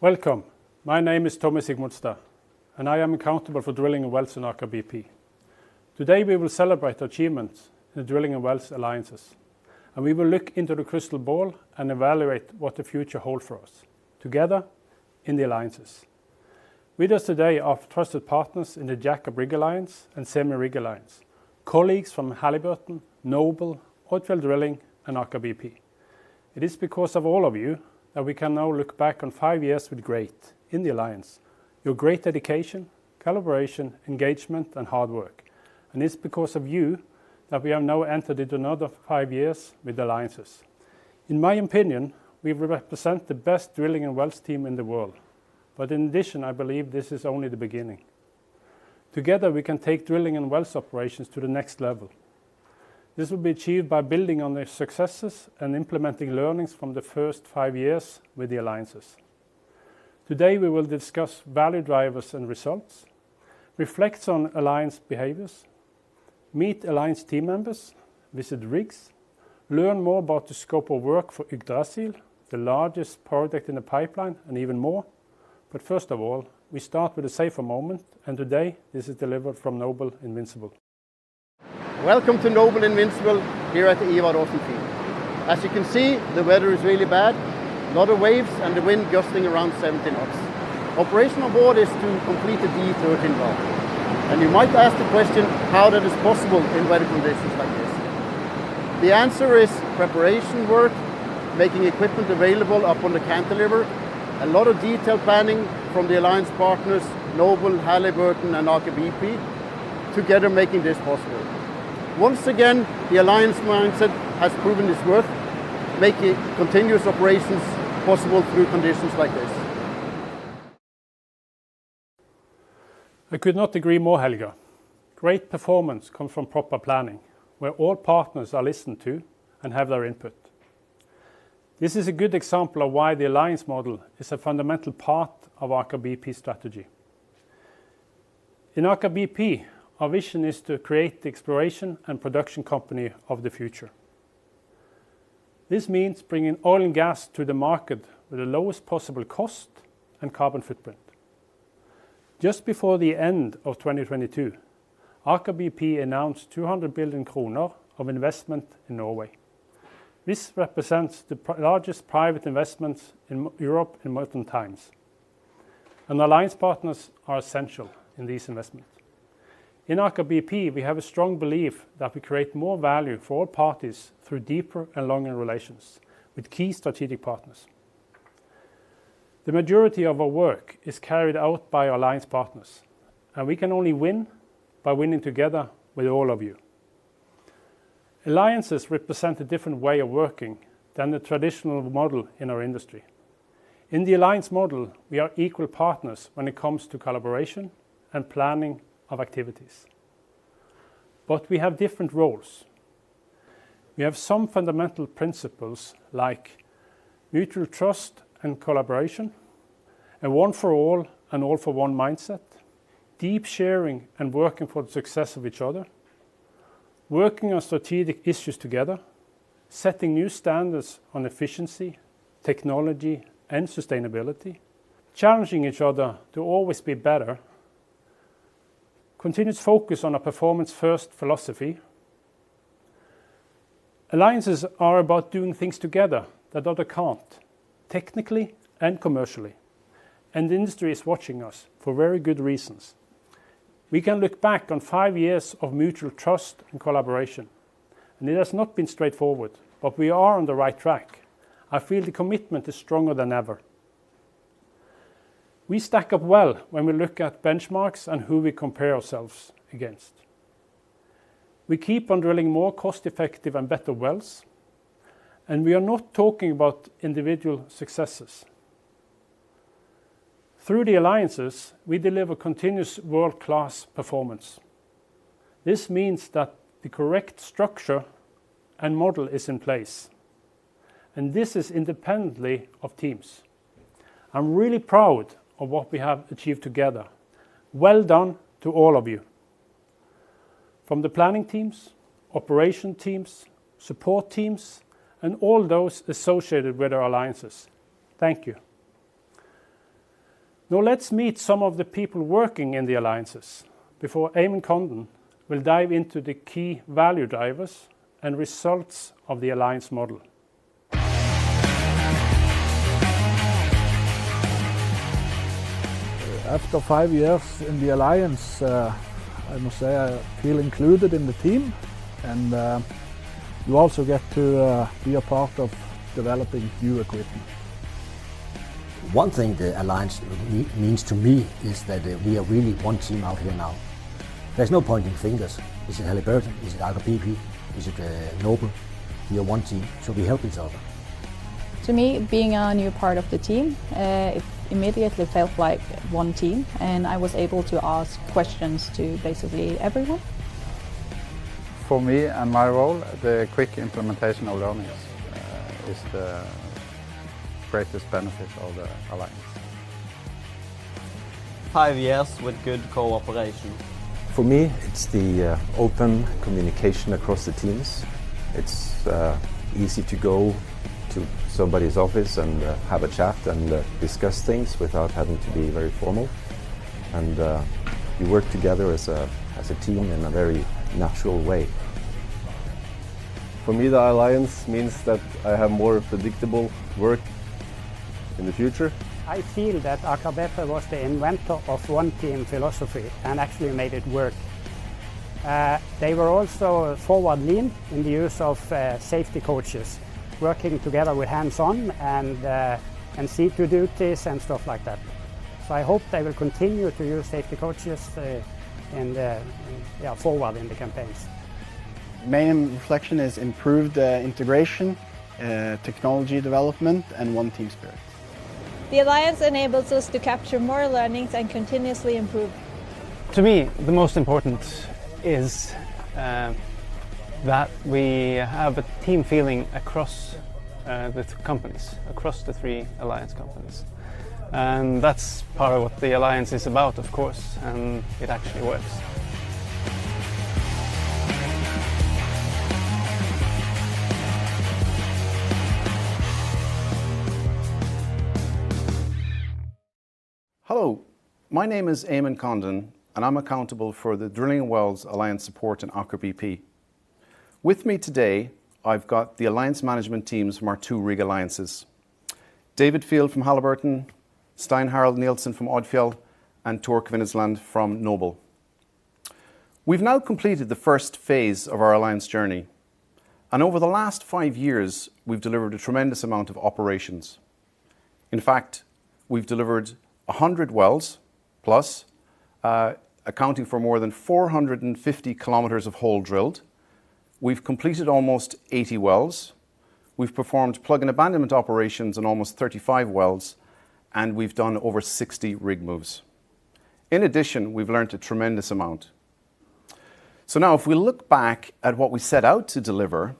Welcome. My name is Tommy Sigmundstad, and I am accountable for drilling and wells in Aker BP. Today we will celebrate achievements in the drilling and wells alliances, and we will look into the crystal ball and evaluate what the future holds for us, together in the alliances. With us today are trusted partners in the Jacob Rig Alliance and Semi Rig Alliance, colleagues from Halliburton, Noble, Odfjell Drilling and Aker BP. It is because of all of you that we can now look back on 5 years with great in the alliance. Your great dedication, collaboration, engagement and hard work. And it's because of you that we have now entered into another 5 years with alliances. In my opinion, we represent the best drilling and wells team in the world. But in addition, I believe this is only the beginning. Together we can take drilling and wells operations to the next level. This will be achieved by building on the successes and implementing learnings from the first 5 years with the alliances. Today we will discuss value drivers and results, reflect on alliance behaviors, meet alliance team members, visit rigs, learn more about the scope of work for Yggdrasil, the largest project in the pipeline, and even more. But first of all, we start with a safer moment, and today this is delivered from Noble Invincible. Welcome to Noble Invincible here at the Ivar Aasen field. As you can see, the weather is really bad, a lot of waves and the wind gusting around 70 knots. Operation on board is to complete the D13 valve. And you might ask the question how that is possible in weather conditions like this. The answer is preparation work, making equipment available up on the cantilever, a lot of detailed planning from the alliance partners, Noble, Halliburton and Aker BP, together making this possible. Once again, the alliance mindset has proven its worth, making continuous operations possible through conditions like this. I could not agree more, Helga. Great performance comes from proper planning, where all partners are listened to and have their input. This is a good example of why the alliance model is a fundamental part of Aker BP's strategy. In Aker BP, our vision is to create the exploration and production company of the future. This means bringing oil and gas to the market with the lowest possible cost and carbon footprint. Just before the end of 2022, Aker BP announced 200 billion kroner of investment in Norway. This represents the largest private investments in Europe in modern times. And alliance partners are essential in these investments. In Aker BP, we have a strong belief that we create more value for all parties through deeper and longer relations with key strategic partners. The majority of our work is carried out by our alliance partners, and we can only win by winning together with all of you. Alliances represent a different way of working than the traditional model in our industry. In the alliance model, we are equal partners when it comes to collaboration and planning of activities. But we have different roles. We have some fundamental principles like mutual trust and collaboration, a one for all and all for one mindset, deep sharing and working for the success of each other, working on strategic issues together, setting new standards on efficiency, technology and sustainability, challenging each other to always be better, continuous focus on a performance-first philosophy. Alliances are about doing things together that others can't, technically and commercially. And the industry is watching us for very good reasons. We can look back on 5 years of mutual trust and collaboration. And it has not been straightforward, but we are on the right track. I feel the commitment is stronger than ever. We stack up well when we look at benchmarks and who we compare ourselves against. We keep on drilling more cost-effective and better wells, and we are not talking about individual successes. Through the alliances, we deliver continuous world-class performance. This means that the correct structure and model is in place, and this is independently of teams. I'm really proud of what we have achieved together. Well done to all of you. From the planning teams, operation teams, support teams, and all those associated with our alliances. Thank you. Now let's meet some of the people working in the alliances before Eamon Condon will dive into the key value drivers and results of the alliance model. After 5 years in the alliance, I must say I feel included in the team, and you also get to be a part of developing new equipment. One thing the alliance means to me is that we are really one team out here now. There's no pointing fingers. Is it Halliburton? Is it Aker BP? Is it Noble? We are one team, so we help each other. To me, being a new part of the team, it immediately felt like one team, and I was able to ask questions to basically everyone. For me and my role, the quick implementation of learnings is the greatest benefit of the alliance. 5 years with good cooperation. For me, it's the open communication across the teams. It's easy to go to somebody's office and have a chat and discuss things without having to be very formal. And you work together as a team in a very natural way. For me, the alliance means that I have more predictable work in the future. I feel that Aker BP was the inventor of one team philosophy and actually made it work. They were also forward lean in the use of safety coaches, working together with hands-on and see-to duties and stuff like that. So I hope they will continue to use safety coaches forward in the campaigns. Main reflection is improved integration, technology development, and one team spirit. The Alliance enables us to capture more learnings and continuously improve. To me, the most important is that we have a team feeling across the companies, across the 3 Alliance companies. And that's part of what the Alliance is about, of course, and it actually works. Hello, my name is Eamon Condon, and I'm accountable for the Drilling and Wells Alliance support in Aker BP. With me today, I've got the Alliance management teams from our 2 rig alliances. David Field from Halliburton, Stein Harald Nielsen from Odfjell, and Tor Kvinnesland from Noble. We've now completed the first phase of our alliance journey, and over the last 5 years, we've delivered a tremendous amount of operations. In fact, we've delivered 100 wells plus, accounting for more than 450 kilometers of hole drilled. We've completed almost 80 wells. We've performed plug and abandonment operations on almost 35 wells, and we've done over 60 rig moves. In addition, we've learned a tremendous amount. So now if we look back at what we set out to deliver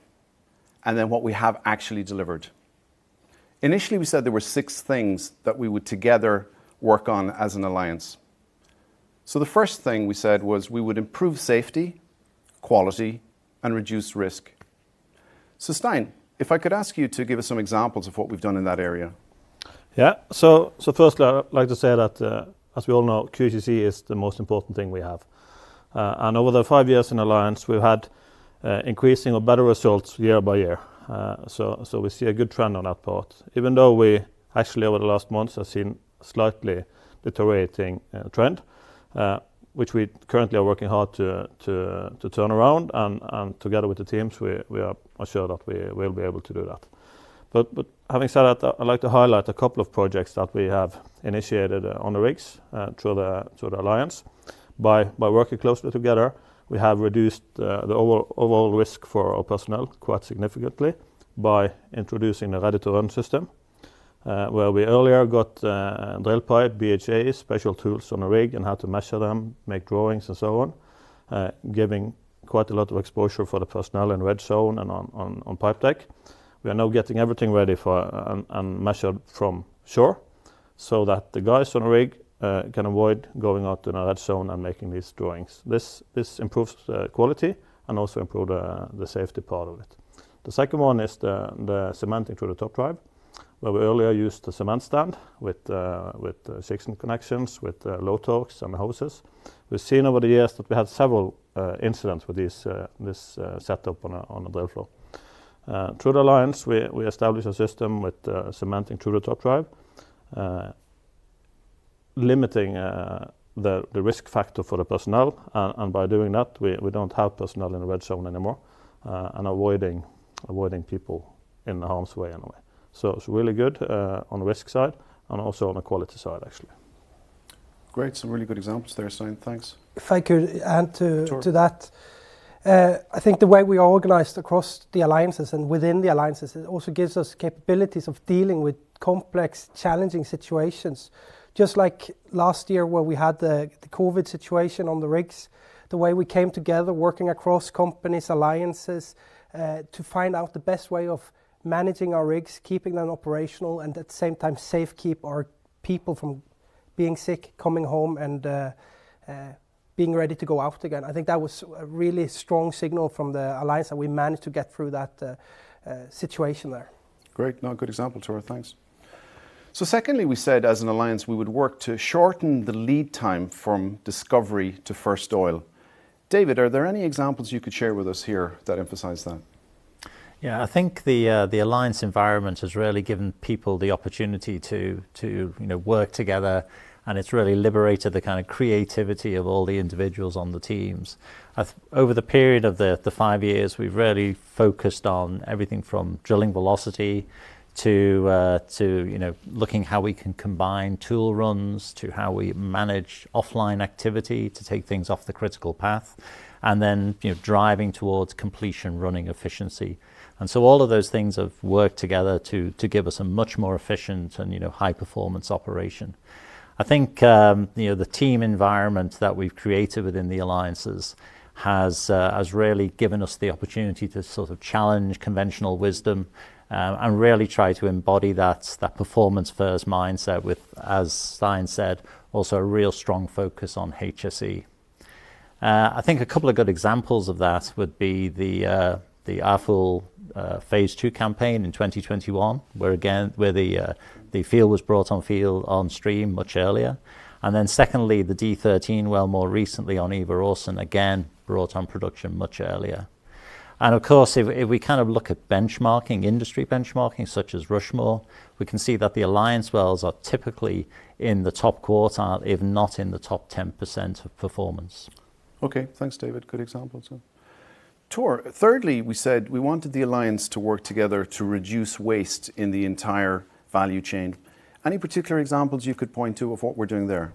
and then what we have actually delivered. Initially, we said there were 6 things that we would together work on as an alliance. So the first thing we said was we would improve safety, quality, and reduce risk. So Stein, if I could ask you to give us some examples of what we've done in that area. Yeah, so firstly I'd like to say that as we all know, QCC is the most important thing we have. And over the 5 years in Alliance, we've had increasing or better results year by year. So we see a good trend on that part, even though we actually over the last months have seen slightly deteriorating trend, which we currently are working hard to turn around, and together with the teams we are sure that we will be able to do that. But having said that, I'd like to highlight a couple of projects that we have initiated on the rigs through the Alliance. By working closely together, we have reduced the overall risk for our personnel quite significantly by introducing the ready-to-run system, where we earlier got drill pipe, BHA, special tools on a rig and had to measure them, make drawings and so on, giving quite a lot of exposure for the personnel in red zone and on pipe deck. We are now getting everything ready for and measured from shore, so that the guys on a rig can avoid going out in a red zone and making these drawings. This improves the quality and also improves the safety part of it. The second one is the cementing through the top drive, where we earlier used the cement stand with section connections, with low torques and hoses. We've seen over the years that we had several incidents with this setup on a drill floor. Through the alliance, we established a system with cementing through the top drive, limiting the risk factor for the personnel, and by doing that, we don't have personnel in the red zone anymore, and avoiding people in the harm's way anyway. So it's really good on the risk side and also on the quality side, actually. Great, some really good examples there, Stein. Thanks. If I could add to that, I think the way we are organized across the alliances and within the alliances, it also gives us capabilities of dealing with complex, challenging situations. Just like last year where we had the COVID situation on the rigs, the way we came together working across companies, alliances, to find out the best way of managing our rigs, keeping them operational, and at the same time safe keep our people from being sick, coming home, and being ready to go out again. I think that was a really strong signal from the alliance that we managed to get through that situation there. Great, no, good example, Tor, thanks. So secondly, we said as an alliance we would work to shorten the lead time from discovery to first oil. David, are there any examples you could share with us here that emphasize that? Yeah, I think the alliance environment has really given people the opportunity to work together, and it's really liberated the kind of creativity of all the individuals on the teams. Over the period of the 5 years, we've really focused on everything from drilling velocity to looking how we can combine tool runs, to how we manage offline activity to take things off the critical path, and then driving towards completion running efficiency. And so all of those things have worked together to give us a much more efficient and high performance operation. I think the team environment that we've created within the alliances has really given us the opportunity to sort of challenge conventional wisdom and really try to embody that performance first mindset with, as Stein said, also a real strong focus on HSE. I think a couple of good examples of that would be the Ærfugl Phase 2 campaign in 2021, where the field was brought on stream much earlier. And then secondly, the D13 well more recently on Ivar Aasen, again brought on production much earlier. And of course, if we kind of look at benchmarking, industry benchmarking, such as Rushmore, we can see that the alliance wells are typically in the top quartile, if not in the top 10% of performance. Okay, thanks, David. Good example. So, Tor, thirdly, we said we wanted the alliance to work together to reduce waste in the entire value chain. Any particular examples you could point to of what we're doing there?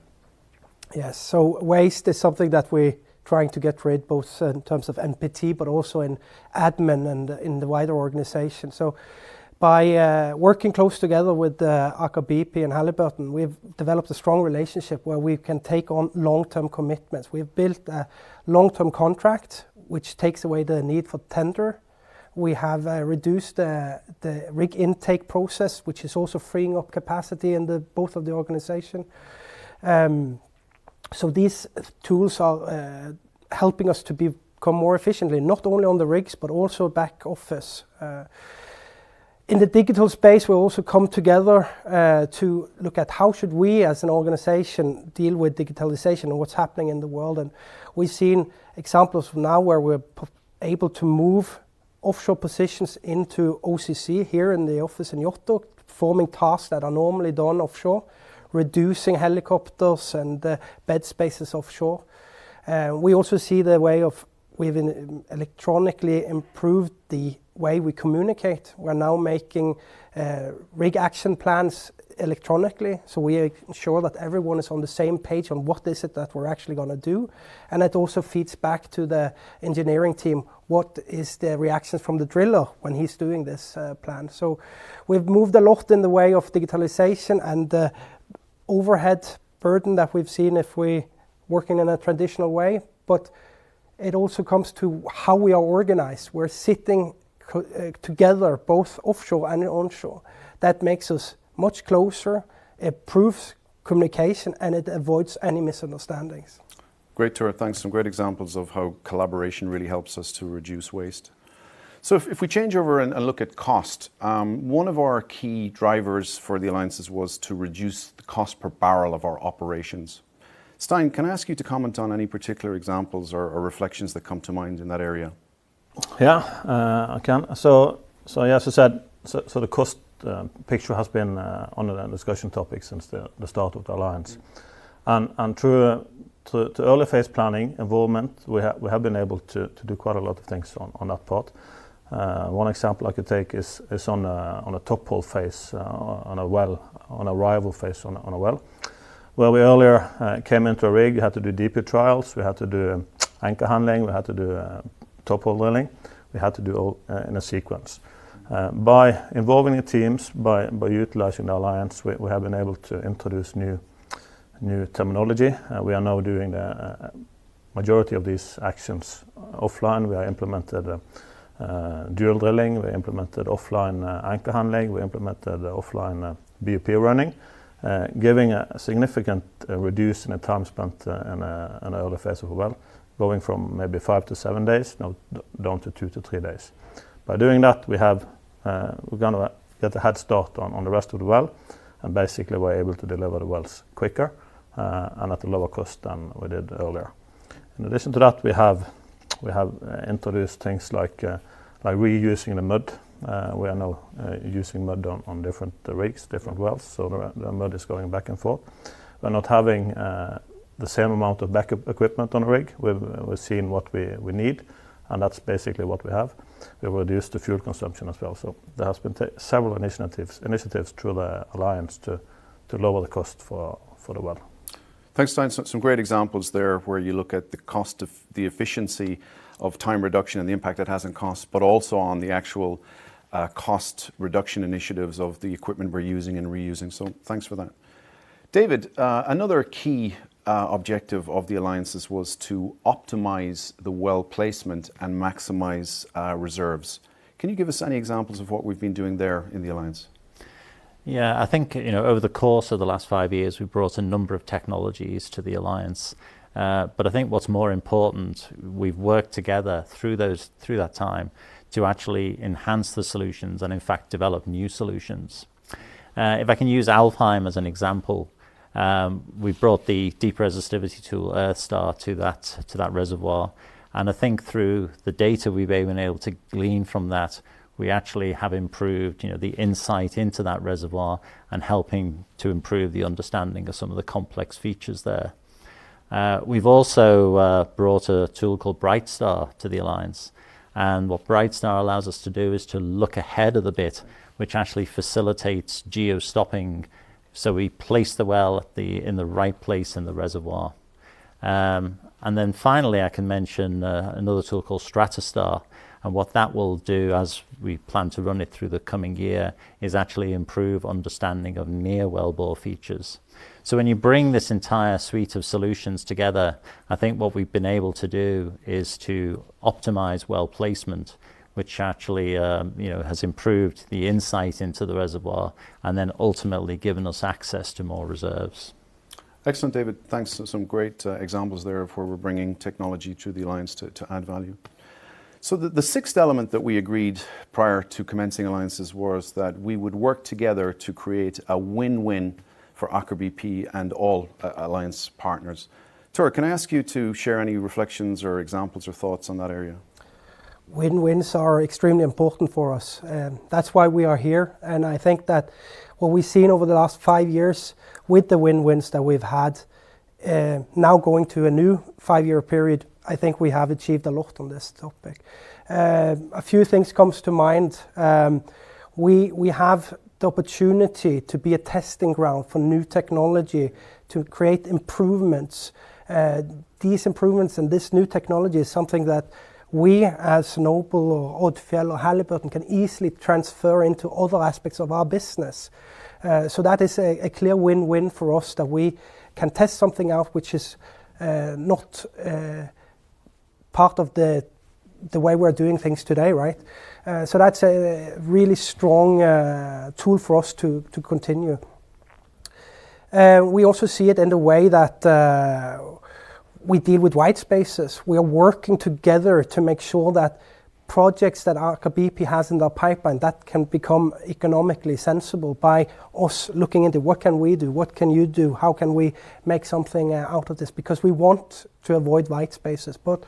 Yes, so waste is something that we're trying to get rid, both in terms of NPT, but also in admin and in the wider organization. So by working close together with Aker BP and Halliburton, we've developed a strong relationship where we can take on long-term commitments. We've built a long-term contract, which takes away the need for tender. We have reduced the rig intake process, which is also freeing up capacity in both of the organization. So these tools are helping us to become more efficiently, not only on the rigs, but also back office. In the digital space, we also come together to look at how should we as an organization deal with digitalization and what's happening in the world. And we've seen examples now where we're able to move offshore positions into OCC here in the office in Jåttå, performing tasks that are normally done offshore, reducing helicopters and bed spaces offshore. We also see the way of we've electronically improved the way we communicate. We're now making rig action plans electronically, so we ensure that everyone is on the same page on what is it that we're actually going to do. And it also feeds back to the engineering team, what is the reactions from the driller when he's doing this plan. So we've moved a lot in the way of digitalization and the overhead burden that we've seen if we're working in a traditional way, but it also comes to how we are organized. We're sitting together, both offshore and onshore. That makes us much closer, it improves communication, and it avoids any misunderstandings. Great, Tor. Thanks. Some great examples of how collaboration really helps us to reduce waste. So if we change over and look at cost, one of our key drivers for the alliances was to reduce the cost per barrel of our operations. Stein, can I ask you to comment on any particular examples or reflections that come to mind in that area? Yeah, I can. So as I said, so the cost picture has been on the discussion topic since the start of the alliance, and through early phase planning involvement, we have been able to do quite a lot of things on that part. One example I could take is on a top hole phase on a well, on a arrival phase on a well, where we earlier came into a rig, we had to do DP trials, we had to do anchor handling, we had to do top hole drilling, we had to do all in a sequence. By involving the teams, by utilizing the alliance, we have been able to introduce new terminology. We are now doing the majority of these actions offline. We have implemented dual drilling, we implemented offline anchor handling, we implemented offline BOP running, giving a significant reduce in the time spent in an early phase of a well, going from maybe 5 to 7 days now down to 2 to 3 days. By doing that, we're going to get a head start on the rest of the well, and basically we're able to deliver the wells quicker and at a lower cost than we did earlier. In addition to that, we have introduced things like reusing the mud. We are now using mud on different rigs, different wells, so the mud is going back and forth. We're not having the same amount of backup equipment on a rig. We've seen what we need, and that's basically what we have. We've reduced the fuel consumption as well. So there has been several initiatives through the alliance to lower the cost for the well. Thanks, Stein. Some great examples there where you look at the cost of the efficiency of time reduction and the impact it has on costs, but also on the actual cost reduction initiatives of the equipment we're using and reusing. So thanks for that. David, another key objective of the alliances was to optimize the well placement and maximize reserves. Can you give us any examples of what we've been doing there in the alliance? Yeah, I think over the course of the last 5 years, we've brought a number of technologies to the alliance. But I think what's more important, we've worked together through that time to actually enhance the solutions and in fact develop new solutions. If I can use Alfheim as an example, we brought the deep resistivity tool EarthStar to that reservoir, and I think through the data we've been able to glean from that, we actually have improved the insight into that reservoir and helping to improve the understanding of some of the complex features there. We've also brought a tool called BrightStar to the alliance, and what BrightStar allows us to do is to look ahead of the bit, which actually facilitates geo-stopping, so we place the well in the right place in the reservoir. And then finally I can mention another tool called Stratastar, and what that will do, as we plan to run it through the coming year, is actually improve understanding of near wellbore features. So when you bring this entire suite of solutions together, I think what we've been able to do is to optimize well placement, which actually has improved the insight into the reservoir and then ultimately given us access to more reserves. Excellent, David. Thanks. Some great examples there of where we're bringing technology through the alliance to add value. So the sixth element that we agreed prior to commencing alliances was that we would work together to create a win-win for Aker BP and all alliance partners. Tor, can I ask you to share any reflections or examples or thoughts on that area? Win-wins are extremely important for us. That's why we are here, and I think that what we've seen over the last 5 years with the win-wins that we've had, now going to a new 5-year period, I think we have achieved a lot on this topic. A few things comes to mind. We have the opportunity to be a testing ground for new technology, to create improvements. These improvements and this new technology is something that we as Noble or Odfjell or Halliburton can easily transfer into other aspects of our business. So that is a clear win-win for us, that we can test something out which is not part of the way we're doing things today, right? So that's a really strong tool for us to continue. We also see it in the way that we deal with white spaces. We are working together to make sure that projects that Aker BP has in their pipeline that can become economically sensible by us looking into what can we do, what can you do, how can we make something out of this, because we want to avoid white spaces. But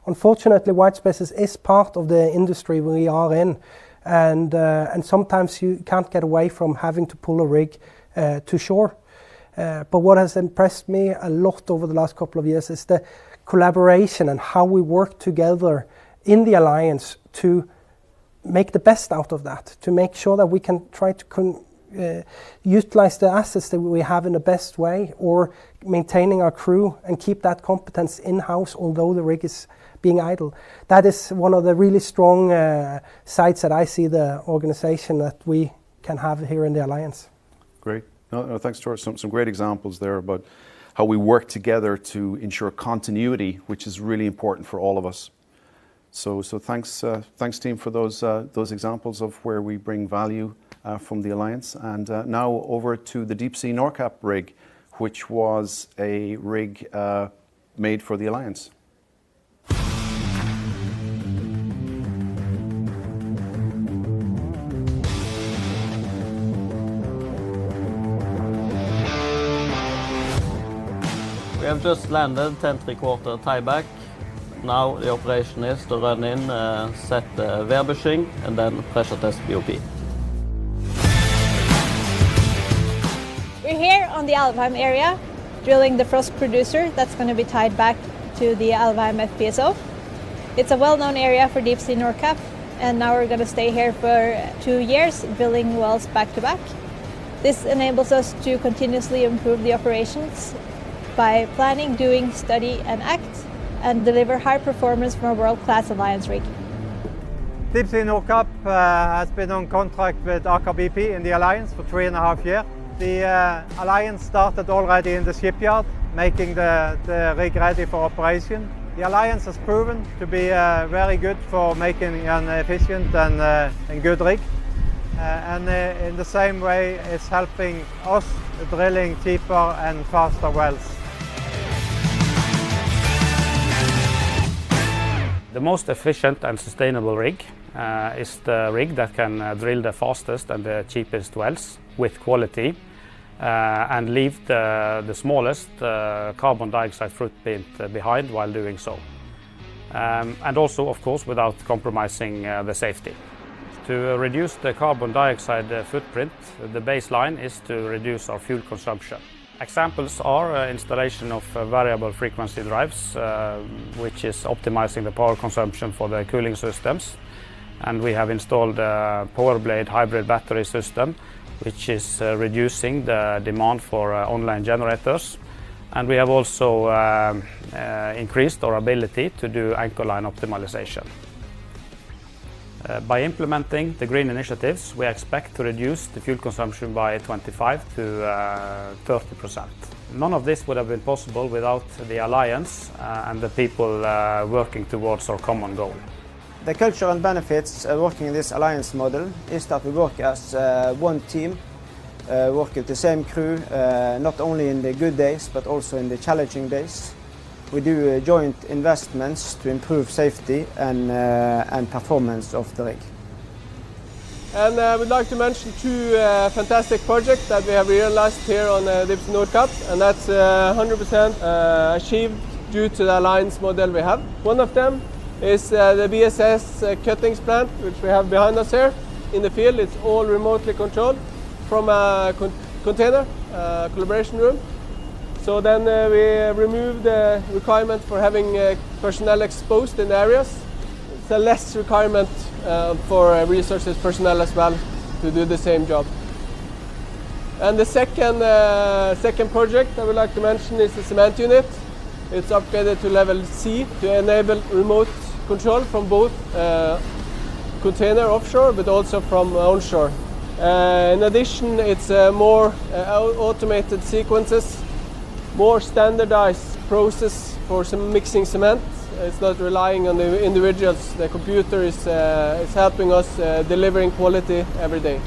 unfortunately, white spaces is part of the industry we are in, and sometimes you can't get away from having to pull a rig to shore. But what has impressed me a lot over the last couple of years is the collaboration and how we work together in the alliance to make the best out of that, to make sure that we can try to utilize the assets that we have in the best way, or maintaining our crew and keep that competence in-house although the rig is being idle. That is one of the really strong sides that I see the organization that we can have here in the alliance. Great. No, thanks, Tor. Some great examples there about how we work together to ensure continuity, which is really important for all of us. So thanks team for those examples of where we bring value from the alliance. And now over to the Deepsea Nordkapp rig, which was a rig made for the alliance. We have just landed 10 3/4 tieback. Now the operation is to run in, set the weir-bushing and then pressure test BOP. We're here on the Alvheim area, drilling the Frosk producer that's going to be tied back to the Alvheim FPSO. It's a well-known area for Deepsea Nordkapp, and now we're going to stay here for 2 years, drilling wells back to back. This enables us to continuously improve the operations by planning, doing, study and act, and deliver high performance from a world-class alliance rig. Deepsea Nordkapp has been on contract with Aker BP in the alliance for 3.5 years. The alliance started already in the shipyard, making the rig ready for operation. The alliance has proven to be very good for making an efficient and good rig. And in the same way, it's helping us drilling cheaper and faster wells. The most efficient and sustainable rig is the rig that can drill the fastest and the cheapest wells with quality and leave the smallest carbon dioxide footprint behind while doing so. And also, of course, without compromising the safety. To reduce the carbon dioxide footprint, the baseline is to reduce our fuel consumption. Examples are installation of variable frequency drives, which is optimizing the power consumption for the cooling systems. And we have installed a PowerBlade hybrid battery system, which is reducing the demand for online generators. And we have also increased our ability to do anchor line optimization. By implementing the green initiatives, we expect to reduce the fuel consumption by 25 to 30%. None of this would have been possible without the alliance and the people working towards our common goal. The cultural benefits working in this alliance model is that we work as one team, work with the same crew, not only in the good days but also in the challenging days. We do joint investments to improve safety and performance of the rig. And I would like to mention two fantastic projects that we have realized here on Deepsea Nordkapp, and that's 100% achieved due to the alliance model we have. One of them is the BSS cuttings plant, which we have behind us here in the field. It's all remotely controlled from a container, collaboration room. So then we remove the requirement for having personnel exposed in areas. It's a less requirement for resources personnel as well to do the same job. And the second project I would like to mention is the cement unit. It's upgraded to level C to enable remote control from both container offshore but also from onshore. In addition, it's more automated sequences, more standardized process for some mixing cement. It's not relying on the individuals. The computer is helping us delivering quality every day.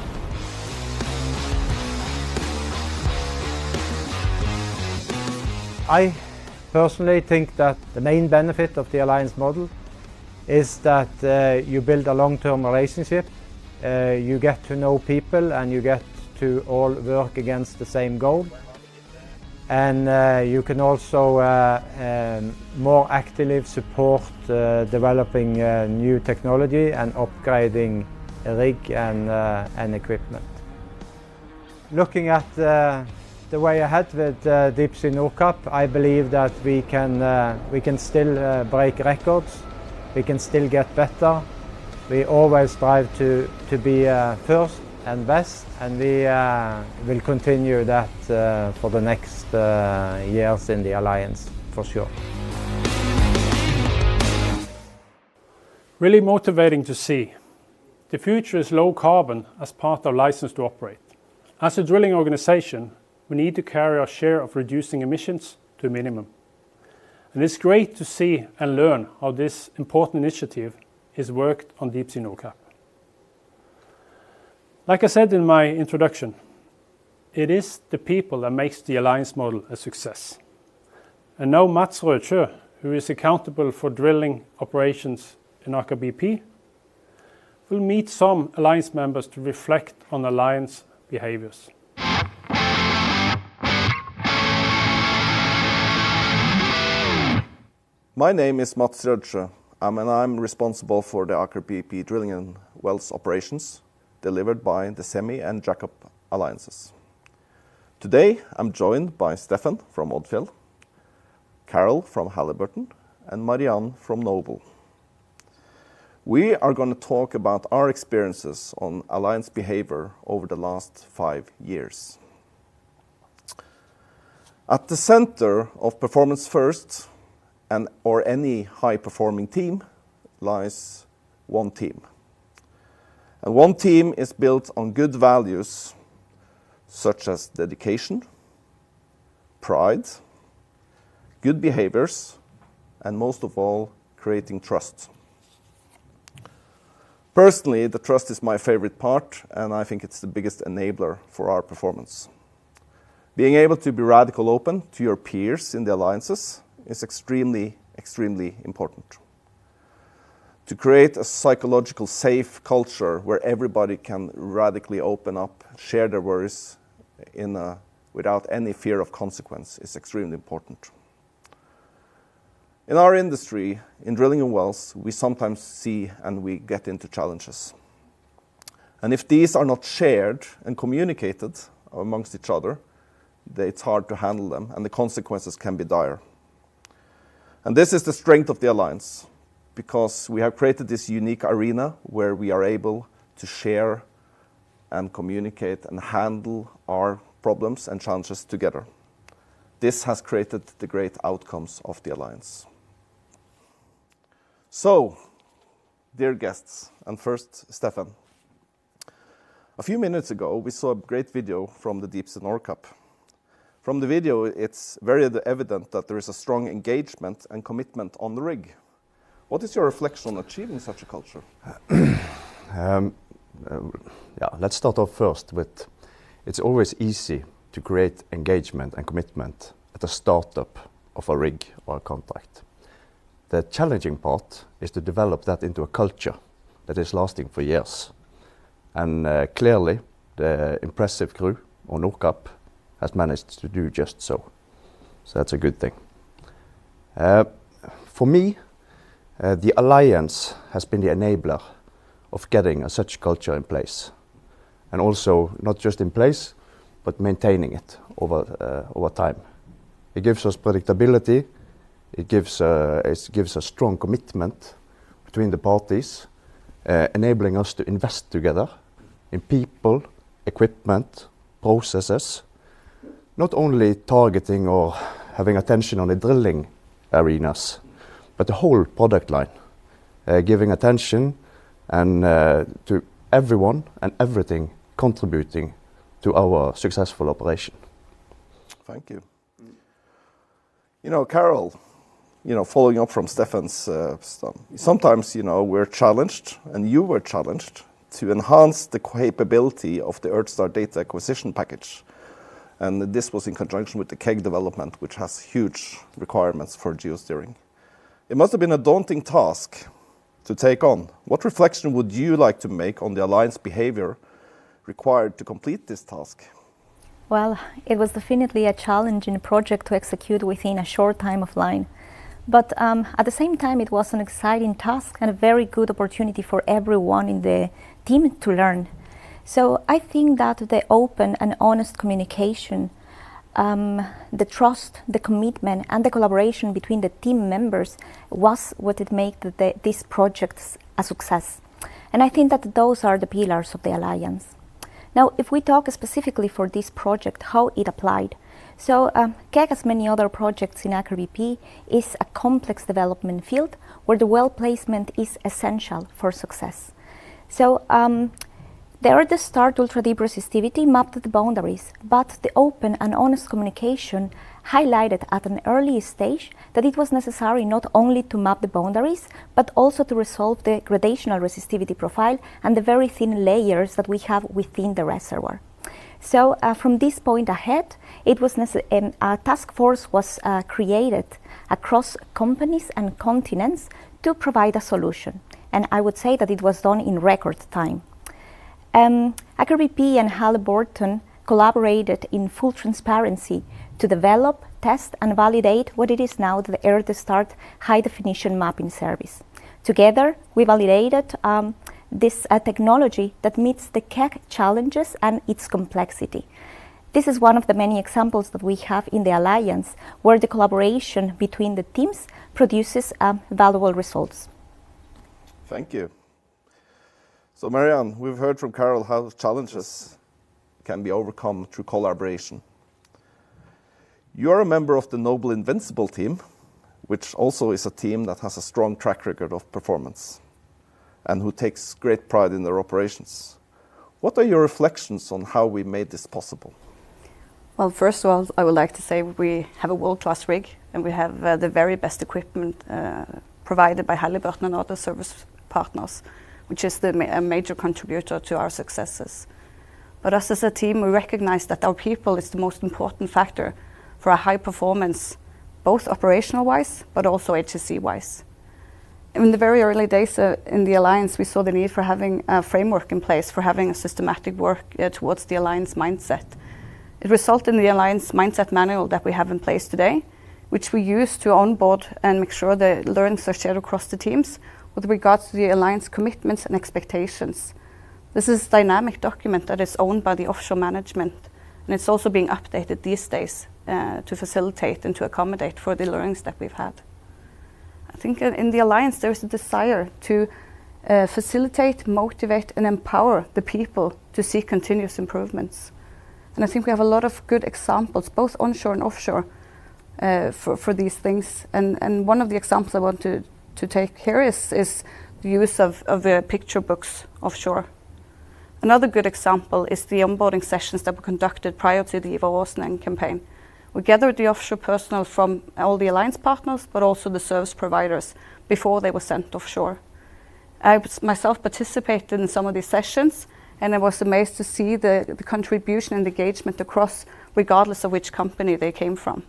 I personally think that the main benefit of the alliance model is that you build a long-term relationship, you get to know people and you get to all work against the same goal. And you can also more actively support developing new technology and upgrading rig and equipment. Looking at the way ahead with Deep Sea Nordkapp, I believe that we can still break records, we can still get better. We always strive to be first and best, and we will continue that for the next years in the Alliance, for sure. Really motivating to see. The future is low carbon as part of license to operate. As a drilling organization, we need to carry our share of reducing emissions to a minimum. And it's great to see and learn how this important initiative is worked on Deep Sea Nordkapp. Like I said in my introduction, it is the people that makes the Alliance model a success. And now Mats Rødsjø, who is accountable for drilling operations in Aker BP, will meet some Alliance members to reflect on Alliance behaviors. My name is Mats Rødsjø, and I'm responsible for the Aker BP drilling and wells operations delivered by the Semi and Jacob Alliances. Today I'm joined by Stefan from Odfjell, Carol from Halliburton, and Marianne from Noble. We are going to talk about our experiences on Alliance behavior over the last 5 years. At the center of Performance First or any high-performing team lies one team. And one team is built on good values such as dedication, pride, good behaviors, and most of all, creating trust. Personally, the trust is my favorite part, and I think it's the biggest enabler for our performance. Being able to be radical open to your peers in the alliances is extremely important. To create a psychological safe culture where everybody can radically open up, share their worries without any fear of consequence is extremely important. In our industry, in drilling and wells, we sometimes see and we get into challenges. And if these are not shared and communicated amongst each other, it's hard to handle them and the consequences can be dire. And this is the strength of the Alliance, because we have created this unique arena where we are able to share and communicate and handle our problems and challenges together. This has created the great outcomes of the Alliance. So, dear guests, and first Stefan. A few minutes ago we saw a great video from the Deep Sea Nordkapp. From the video it's very evident that there is a strong engagement and commitment on the rig. What is your reflection on achieving such a culture? Let's start off first with, it's always easy to create engagement and commitment at the startup of a rig or a contract. The challenging part is to develop that into a culture that is lasting for years. And clearly the impressive crew on Nordkapp has managed to do just so. So that's a good thing. For me, the Alliance has been the enabler of getting such culture in place. And also not just in place, but maintaining it over time. It gives us predictability, it gives a strong commitment between the parties, enabling us to invest together in people, equipment, processes, not only targeting or having attention on the drilling arenas, but the whole product line, giving attention and to everyone and everything contributing to our successful operation. Thank you. You know, Carol, following up from Stefan's stuff, sometimes, we're challenged, and you were challenged, to enhance the capability of the EarthStar data acquisition package. And this was in conjunction with the KEG development, which has huge requirements for geosteering. It must have been a daunting task to take on. What reflection would you like to make on the Alliance behavior required to complete this task? Well, it was definitely a challenging project to execute within a short time of line. But at the same time, it was an exciting task and a very good opportunity for everyone in the team to learn. So I think that the open and honest communication, the trust, the commitment and the collaboration between the team members was what it made this project a success. And I think that those are the pillars of the Alliance. Now, if we talk specifically for this project, how it applied. So KEG, as many other projects in Aker BP, is a complex development field where the well placement is essential for success. So there at the start, ultra-deep resistivity mapped the boundaries, but the open and honest communication highlighted at an early stage that it was necessary not only to map the boundaries, but also to resolve the gradational resistivity profile and the very thin layers that we have within the reservoir. So from this point ahead, it was a task force was created across companies and continents to provide a solution. And I would say that it was done in record time. Aker BP and Halliburton collaborated in full transparency to develop, test and validate what it is now the Air-to-Start high-definition mapping service. Together, we validated this technology that meets the KEG challenges and its complexity. This is one of the many examples that we have in the Alliance where the collaboration between the teams produces valuable results. Thank you. So Marianne, we've heard from Carol how challenges can be overcome through collaboration. You are a member of the Noble Invincible team, which also is a team that has a strong track record of performance and who takes great pride in their operations. What are your reflections on how we made this possible? Well, first of all, I would like to say we have a world-class rig and we have the very best equipment provided by Halliburton and other service partners, which is a major contributor to our successes. But us as a team, we recognize that our people is the most important factor for a high performance, both operational-wise, but also HSE-wise. In the very early days in the Alliance, we saw the need for having a framework in place, for having a systematic work towards the Alliance mindset. It resulted in the Alliance mindset manual that we have in place today, which we use to onboard and make sure the learnings are shared across the teams with regards to the Alliance commitments and expectations. This is a dynamic document that is owned by the offshore management, and it's also being updated these days to facilitate and to accommodate for the learnings that we've had. I think in the Alliance there is a desire to facilitate, motivate and empower the people to seek continuous improvements. And I think we have a lot of good examples, both onshore and offshore, for these things. And one of the examples I want to take here is the use of the picture books offshore. Another good example is the onboarding sessions that were conducted prior to the Ivar Aasen campaign. We gathered the offshore personnel from all the Alliance partners, but also the service providers before they were sent offshore. I myself participated in some of these sessions, and I was amazed to see the contribution and engagement across, regardless of which company they came from.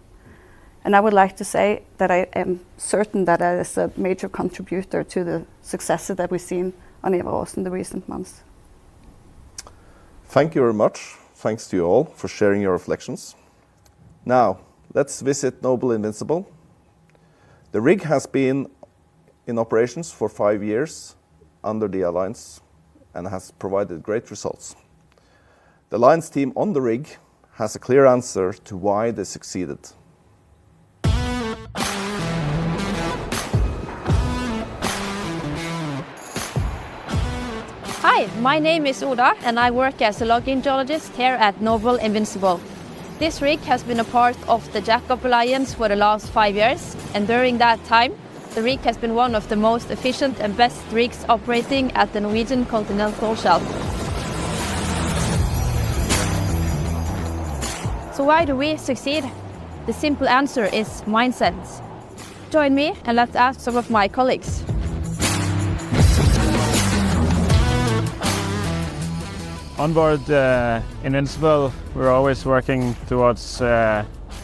And I would like to say that I am certain that that is a major contributor to the successes that we've seen on Ivar Aasen in the recent months. Thank you very much. Thanks to you all for sharing your reflections. Now, let's visit Noble Invincible. The rig has been in operations for 5 years under the Alliance and has provided great results. The Alliance team on the rig has a clear answer to why they succeeded. Hi, my name is Oda and I work as a logging geologist here at Noble Invincible. This rig has been a part of the Jacob Alliance for the last 5 years, and during that time the rig has been one of the most efficient and best rigs operating at the Norwegian continental shelf. So why do we succeed? The simple answer is mindset. Join me and let's ask some of my colleagues. On board Invincible, we're always working towards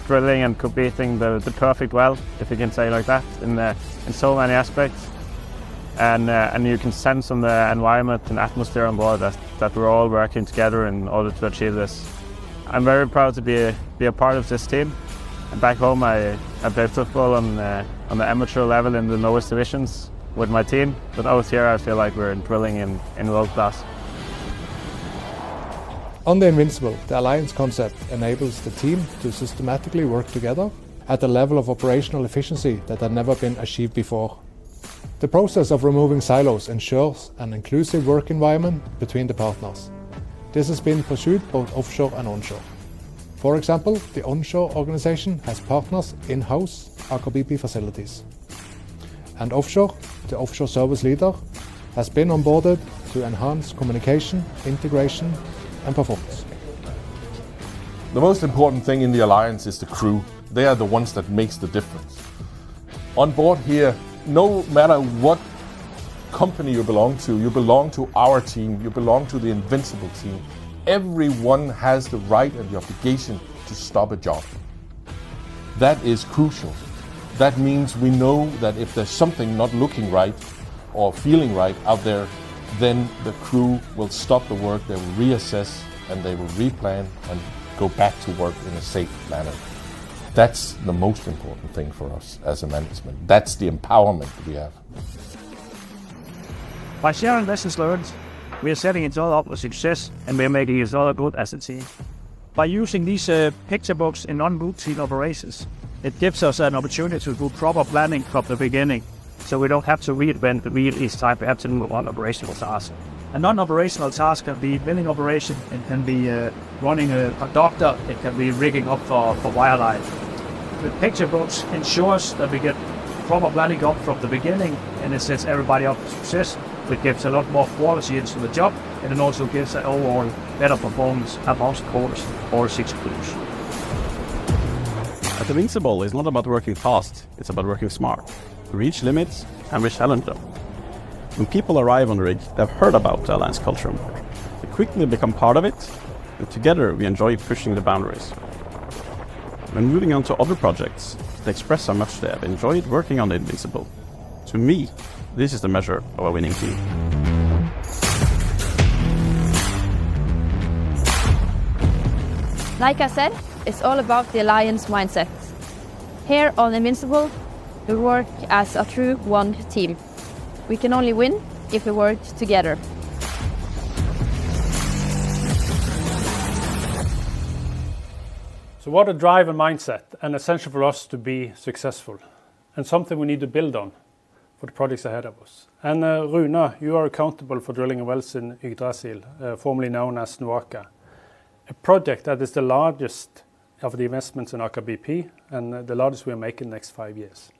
drilling and completing the perfect well, if you can say like that, in so many aspects. and you can sense on the environment and atmosphere on board that we're all working together in order to achieve this. I'm very proud to be a part of this team. Back home I played football on the amateur level in the lowest divisions with my team, but out here I feel like we're drilling in world class. On the Invincible, the Alliance concept enables the team to systematically work together at a level of operational efficiency that had never been achieved before. The process of removing silos ensures an inclusive work environment between the partners. This has been pursued both offshore and onshore. For example, the onshore organization has partners in-house Aker BP facilities. And offshore, the offshore service leader has been onboarded to enhance communication, integration and performance. The most important thing in the Alliance is the crew. They are the ones that makes the difference. On board here, no matter what company you belong to our team, you belong to the Invincible team. Everyone has the right and the obligation to stop a job. That is crucial. That means we know that if there's something not looking right or feeling right out there, then the crew will stop the work, they will reassess and they will replan and go back to work in a safe manner. That's the most important thing for us as a management. That's the empowerment we have. By sharing lessons learned, we are setting each other up for success and we are making each other good as a team. By using these picture books in non-routine operations, it gives us an opportunity to do proper planning from the beginning, so we don't have to reinvent the wheel each time we have to move on operational tasks. A non-operational task can be milling operation, it can be running a conductor, it can be rigging up for wireline. The picture books ensures that we get proper planning up from the beginning and it sets everybody up for success. It gives a lot more quality into the job and it also gives an overall better performance amongst quarters or 6 crews. At Invincible, it's not about working fast, it's about working smart. We reach limits and we challenge them. When people arrive on the rig, they've heard about the Alliance culture more. They quickly become part of it, and together we enjoy pushing the boundaries. When moving on to other projects, they express how much they have enjoyed working on the Invincible. To me, this is the measure of a winning team. Like I said, it's all about the Alliance mindset. Here on Invincible, we work as a true one team. We can only win if we work together. So what a drive and mindset, and essential for us to be successful, and something we need to build on for the projects ahead of us. And Rune, you are accountable for drilling wells in Yggdrasil, formerly known as NOAKA, a project that is the largest of the investments in Aker BP and the largest we are making in the next 5 years.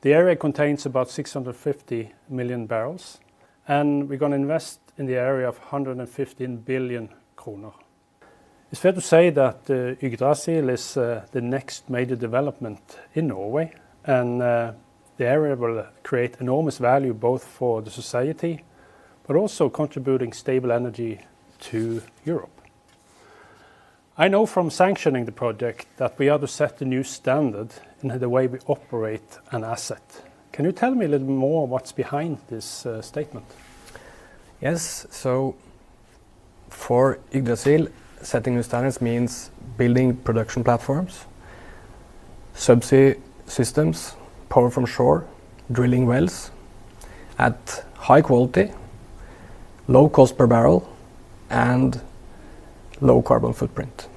The area contains about 650 million barrels, and we're going to invest in the area of 115 billion kroner. It's fair to say that Yggdrasil is the next major development in Norway, and the area will create enormous value both for the society, but also contributing stable energy to Europe. I know from sanctioning the project that we are to set a new standard in the way we operate an asset. Can you tell me a little more what's behind this statement? Yes, so for Yggdrasil, setting new standards means building production platforms, subsea systems, power from shore, drilling wells at high quality, low cost per barrel, and low carbon footprint.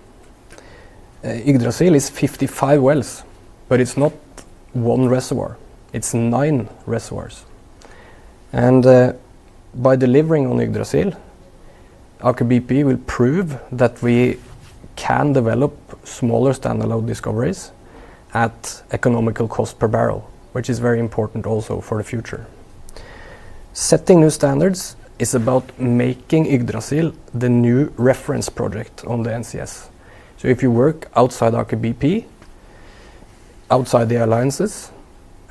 Yggdrasil is 55 wells, but it's not one reservoir, it's 9 reservoirs. And by delivering on Yggdrasil, Aker BP will prove that we can develop smaller standalone discoveries at economical cost per barrel, which is very important also for the future. Setting new standards is about making Yggdrasil the new reference project on the NCS. So if you work outside Aker BP, outside the alliances,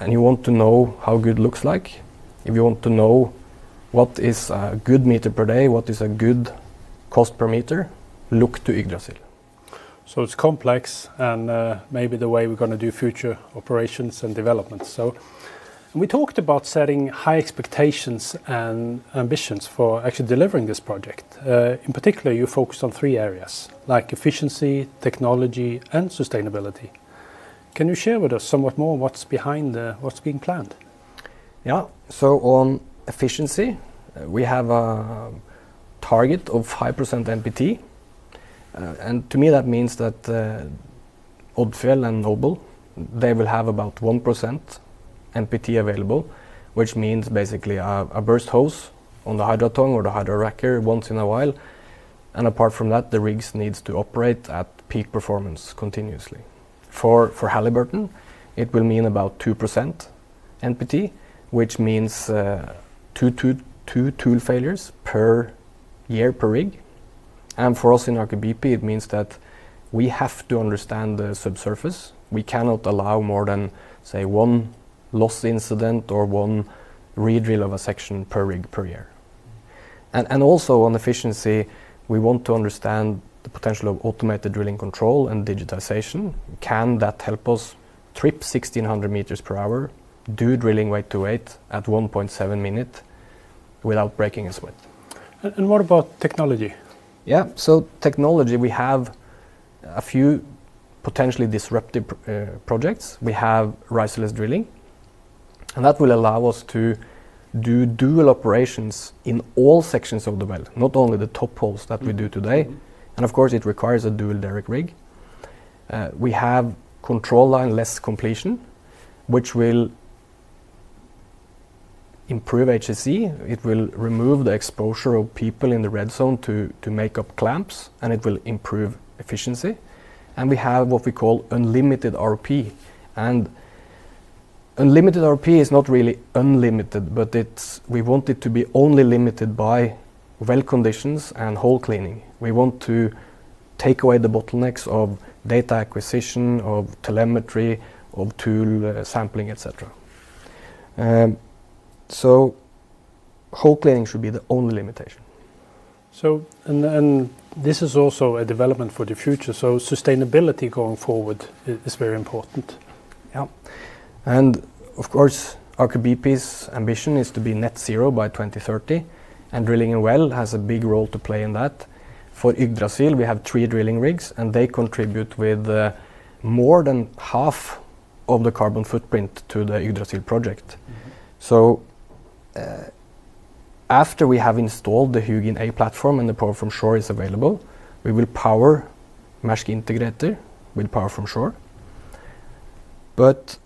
and you want to know how good looks like, if you want to know what is a good meter per day, what is a good cost per meter, look to Yggdrasil. So it's complex and maybe the way we're going to do future operations and development. So And we talked about setting high expectations and ambitions for actually delivering this project. In particular, you focused on 3 areas, like efficiency, technology, and sustainability. Can you share with us somewhat more what's behind what's being planned? Yeah, so on efficiency, we have a target of 5% NPT. And to me that means that Odfjell and Noble, they will have about 1% NPT available, which means basically a burst hose on the hydrotongue or the hydroracker once in a while. And apart from that, the rigs needs to operate at peak performance continuously. For Halliburton, it will mean about 2% NPT, which means two tool failures per year per rig. And for us in Aker BP, it means that we have to understand the subsurface. We cannot allow more than, say, 1 loss incident or 1 re-drill of a section per rig per year. And also on efficiency, we want to understand the potential of automated drilling control and digitization. Can that help us trip 1600 meters per hour, do drilling weight to weight at 1.7 minutes without breaking a sweat? And what about technology? Yeah, so technology, we have a few potentially disruptive projects. We have riserless drilling, and that will allow us to do dual operations in all sections of the well, not only the top holes that we do today. And of course it requires a dual derrick rig. We have control line less completion, which will improve HSE. It will remove the exposure of people in the red zone to make up clamps, and it will improve efficiency. And we have what we call unlimited RP. And unlimited RP is not really unlimited, but we want it to be only limited by well conditions and hole cleaning. We want to take away the bottlenecks of data acquisition, of telemetry, of tool sampling, etc. So hole cleaning should be the only limitation. So, and this is also a development for the future. So sustainability going forward is very important. Yeah, and of course Aker BP's ambition is to be net zero by 2030, and drilling a well has a big role to play in that. For Yggdrasil, we have 3 drilling rigs, and they contribute with more than half of the carbon footprint to the Yggdrasil project. So after we have installed the Hugin A platform and the power from shore is available, we will power Maersk Integrator with power from shore. But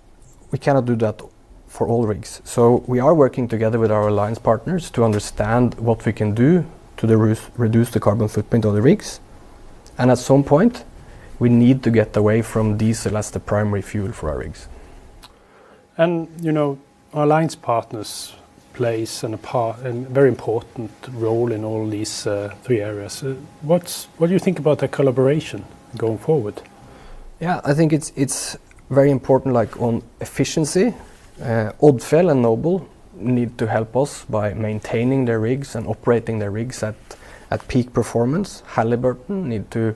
we cannot do that for all rigs. So we are working together with our alliance partners to understand what we can do to reduce the carbon footprint of the rigs. And at some point, we need to get away from diesel as the primary fuel for our rigs. And, you know, our alliance partners plays a very important role in all these 3 areas. What do you think about the collaboration going forward? Yeah, I think it's very important, like on efficiency. Odfjell and Noble need to help us by maintaining their rigs and operating their rigs at peak performance. Halliburton need to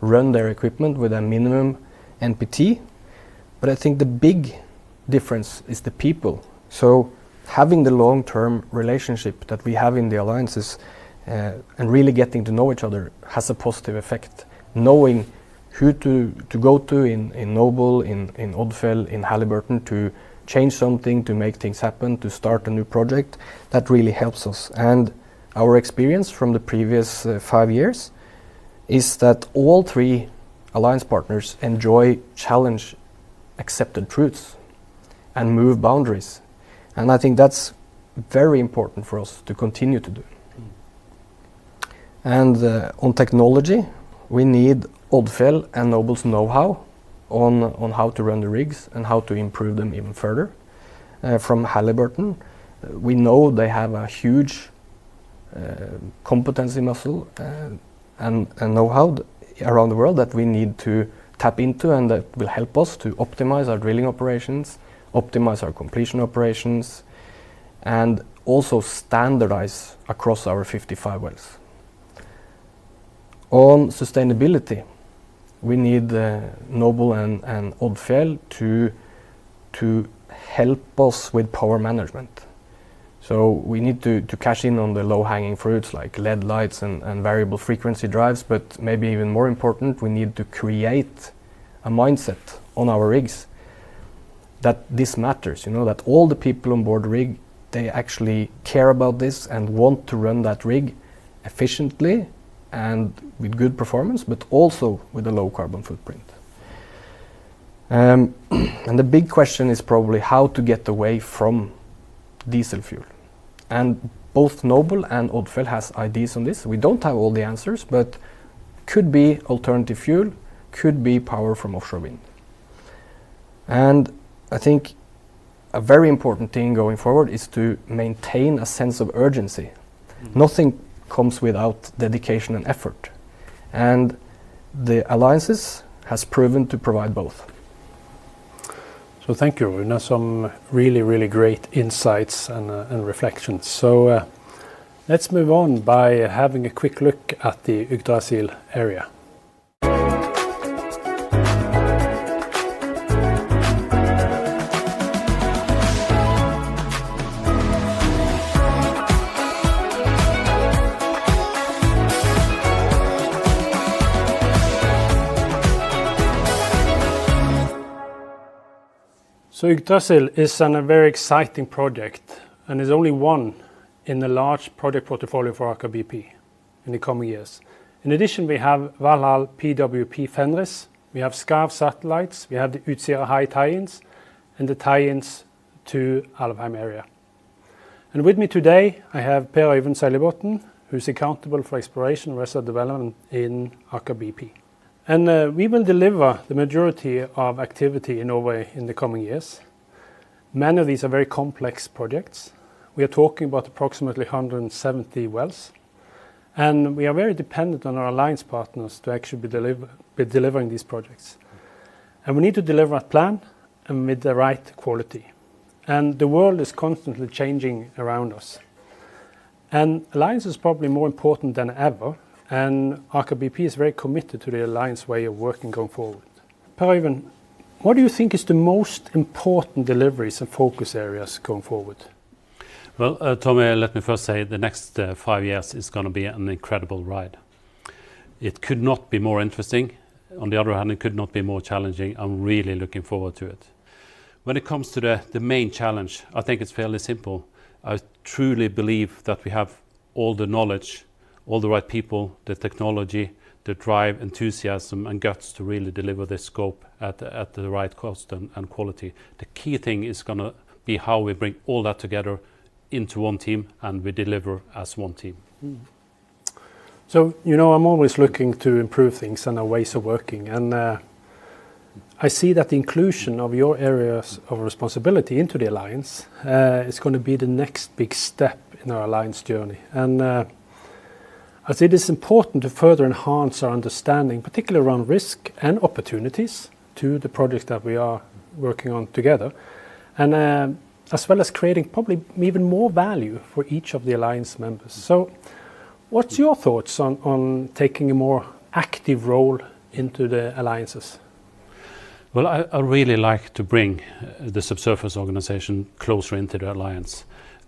run their equipment with a minimum NPT. But I think the big difference is the people. So having the long-term relationship that we have in the alliances and really getting to know each other has a positive effect. Knowing who to go to in Noble, in Odfjell, in Halliburton to change something, to make things happen, to start a new project, that really helps us. And our experience from the previous 5 years is that all 3 alliance partners enjoy challenge accepted truths and move boundaries. And I think that's very important for us to continue to do. And on technology, we need Odfjell and Noble's know-how on how to run the rigs and how to improve them even further. From Halliburton, we know they have a huge competency muscle and know-how around the world that we need to tap into, and that will help us to optimize our drilling operations, optimize our completion operations, and also standardize across our 55 wells. On sustainability, we need Noble and Odfjell to help us with power management. So we need to cash in on the low-hanging fruits like LED lights and variable frequency drives, but maybe even more important, we need to create a mindset on our rigs that this matters, that all the people on board the rig, they actually care about this and want to run that rig efficiently and with good performance, but also with a low carbon footprint. And the big question is probably how to get away from diesel fuel. And both Noble and Odfjell has ideas on this. We don't have all the answers, but could be alternative fuel, could be power from offshore wind. And I think a very important thing going forward is to maintain a sense of urgency. Nothing comes without dedication and effort. And the alliances has proven to provide both. So thank you, Rune. Some really, really great insights and reflections. So let's move on by having a quick look at the Yggdrasil area. So Yggdrasil is a very exciting project and is only one in a large project portfolio for Aker BP in the coming years. In addition, we have Valhall PWP Fenris, we have Skarv satellites, we have the Utsira High tie-ins and the tie-ins to Alvheim area. And with me today I have Per Øyvind Seljebotn, who's accountable for exploration and reservoir development in Aker BP. And we will deliver the majority of activity in Norway in the coming years. Many of these are very complex projects. We are talking about approximately 170 wells. And we are very dependent on our alliance partners to actually be delivering these projects. And we need to deliver at plan and with the right quality. And the world is constantly changing around us. And alliance is probably more important than ever. And Aker BP is very committed to the alliance way of working going forward. Per Øyvind, what do you think is the most important deliveries and focus areas going forward? Well, Tommy, let me first say the next 5 years is going to be an incredible ride. It could not be more interesting. On the other hand, it could not be more challenging. I'm really looking forward to it. When it comes to the main challenge, I think it's fairly simple. I truly believe that we have all the knowledge, all the right people, the technology, the drive, enthusiasm and guts to really deliver this scope at the right cost and quality. The key thing is going to be how we bring all that together into one team and we deliver as one team. So, I'm always looking to improve things and our ways of working. And I see that the inclusion of your areas of responsibility into the alliance is going to be the next big step in our alliance journey. And as it is important to further enhance our understanding, particularly around risk and opportunities to the projects that we are working on together, and as well as creating probably even more value for each of the alliance members. So what's your thoughts on taking a more active role into the alliances? Well, I really like to bring the subsurface organization closer into the alliance.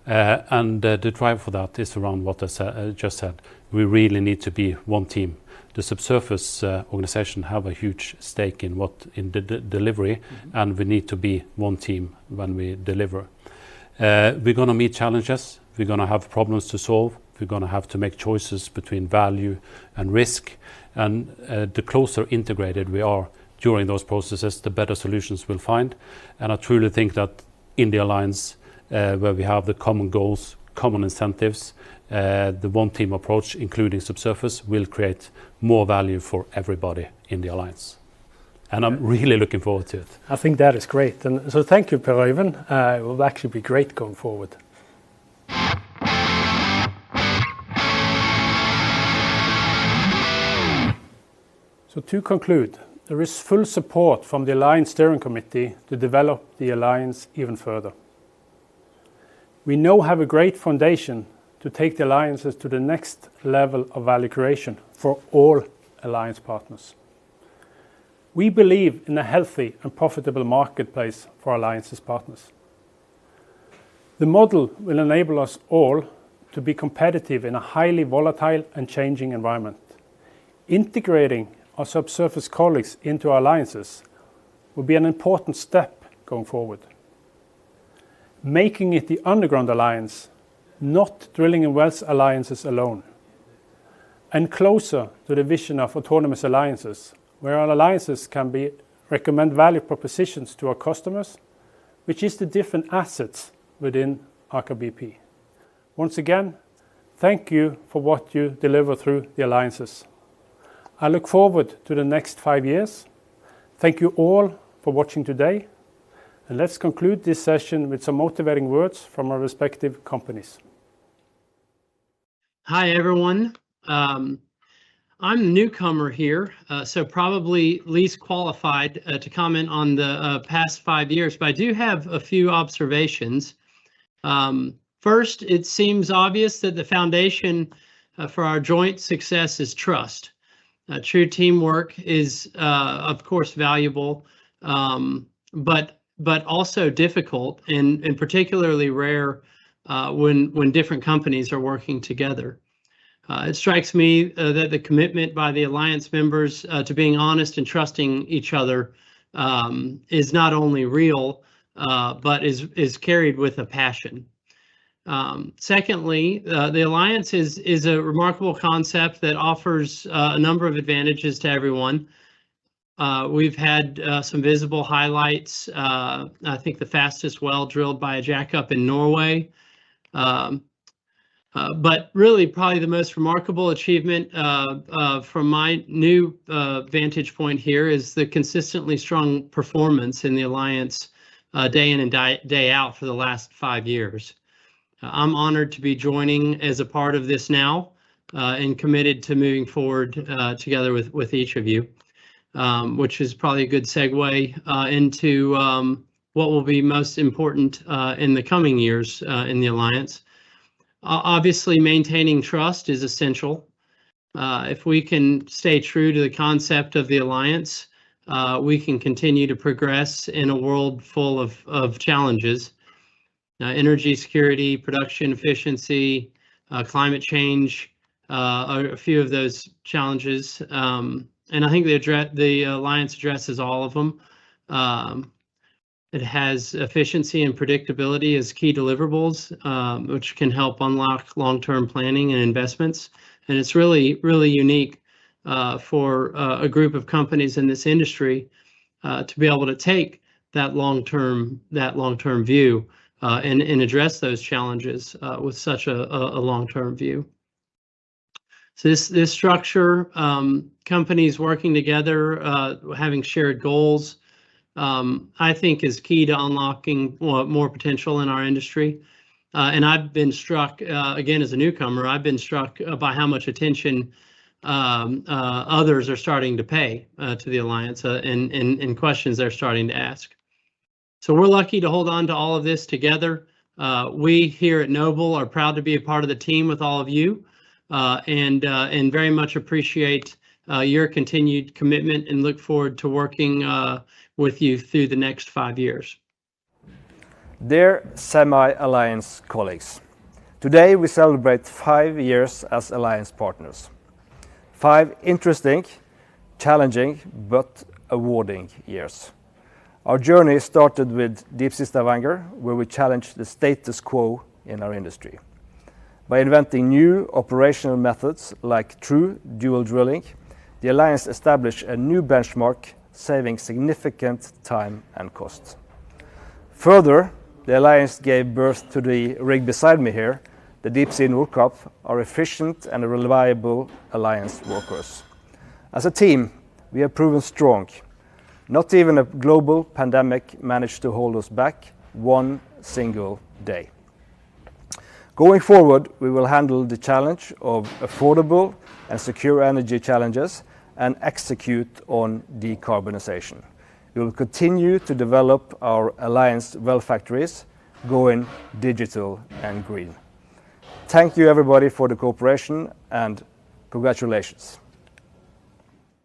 And the drive for that is around what I just said. We really need to be one team. The subsurface organization have a huge stake in the delivery, and we need to be one team when we deliver. We're going to meet challenges. We're going to have problems to solve. We're going to have to make choices between value and risk. And the closer integrated we are during those processes, the better solutions we'll find. And I truly think that in the alliance, where we have the common goals, common incentives, the one team approach, including subsurface, will create more value for everybody in the alliance. And I'm really looking forward to it. I think that is great. And so thank you, Per Øyvind. It will actually be great going forward. So to conclude, there is full support from the Alliance Steering Committee to develop the alliance even further. We now have a great foundation to take the alliances to the next level of value creation for all alliance partners. We believe in a healthy and profitable marketplace for Alliance's partners. The model will enable us all to be competitive in a highly volatile and changing environment. Integrating our subsurface colleagues into our alliances will be an important step going forward. Making it the underground alliance, not drilling and wells alliances alone, and closer to the vision of autonomous alliances, where our alliances can recommend value propositions to our customers, which is the different assets within Aker BP. Once again, thank you for what you deliver through the alliances. I look forward to the next 5 years. Thank you all for watching today, and let's conclude this session with some motivating words from our respective companies. Hi everyone. I'm a newcomer here, so probably least qualified to comment on the past 5 years, but I do have a few observations. First, it seems obvious that the foundation for our joint success is trust. True teamwork is, of course, valuable, but also difficult and particularly rare when different companies are working together. It strikes me that the commitment by the Alliance members to being honest and trusting each other is not only real, but is carried with a passion. Secondly, the Alliance is a remarkable concept that offers a number of advantages to everyone. We've had some visible highlights. I think the fastest well drilled by a jackup in Norway. But really, probably the most remarkable achievement from my new vantage point here is the consistently strong performance in the Alliance day in and day out for the last 5 years. I'm honored to be joining as a part of this now and committed to moving forward together with each of you, which is probably a good segue into what will be most important in the coming years in the Alliance. Obviously, maintaining trust is essential. If we can stay true to the concept of the Alliance, we can continue to progress in a world full of challenges. Energy security, production efficiency, climate change are a few of those challenges. And I think the Alliance addresses all of them. It has efficiency and predictability as key deliverables, which can help unlock long-term planning and investments. And it's really, really unique for a group of companies in this industry to be able to take that long-term view and address those challenges with such a long-term view. So this structure, companies working together, having shared goals, I think is key to unlocking more potential in our industry. And I've been struck, again, as a newcomer, I've been struck by how much attention others are starting to pay to the Alliance and questions they're starting to ask. So we're lucky to hold on to all of this together. We here at Noble are proud to be a part of the team with all of you and very much appreciate your continued commitment and look forward to working with you through the next 5 years. Dear Semi-Alliance colleagues, today we celebrate 5 years as Alliance partners. 5 interesting, challenging, but awarding years. Our journey started with Deepsea Stavanger, where we challenged the status quo in our industry. By inventing new operational methods like true dual drilling, the Alliance established a new benchmark, saving significant time and cost. Further, the Alliance gave birth to the rig beside me here, the Deepsea Nordkapp, our efficient and reliable Alliance workers. As a team, we have proven strong. Not even a global pandemic managed to hold us back one single day. Going forward, we will handle the challenge of affordable and secure energy challenges and execute on decarbonization. We will continue to develop our Alliance well factories, going digital and green. Thank you everybody for the cooperation and congratulations.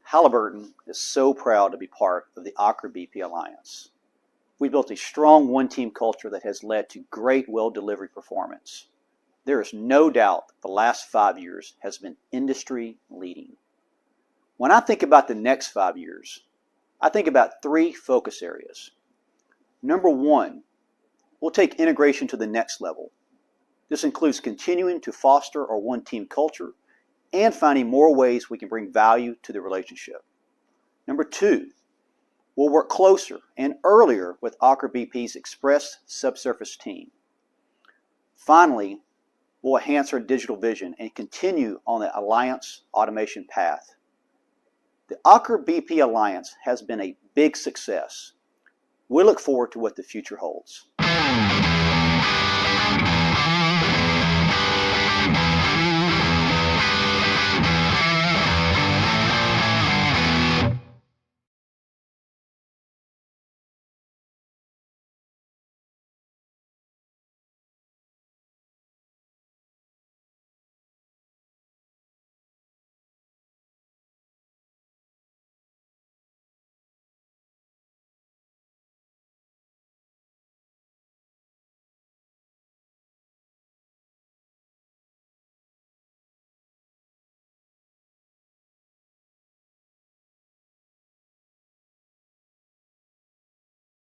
Halliburton is so proud to be part of the Aker BP Alliance. We built a strong one-team culture that has led to great well delivery performance. There is no doubt the last 5 years has been industry leading. When I think about the next 5 years, I think about 3 focus areas. Number 1, we'll take integration to the next level. This includes continuing to foster our one-team culture and finding more ways we can bring value to the relationship. Number 2, we'll work closer and earlier with Aker BP's Express subsurface team. Finally, we'll enhance our digital vision and continue on the Alliance automation path. The Aker BP Alliance has been a big success. We look forward to what the future holds.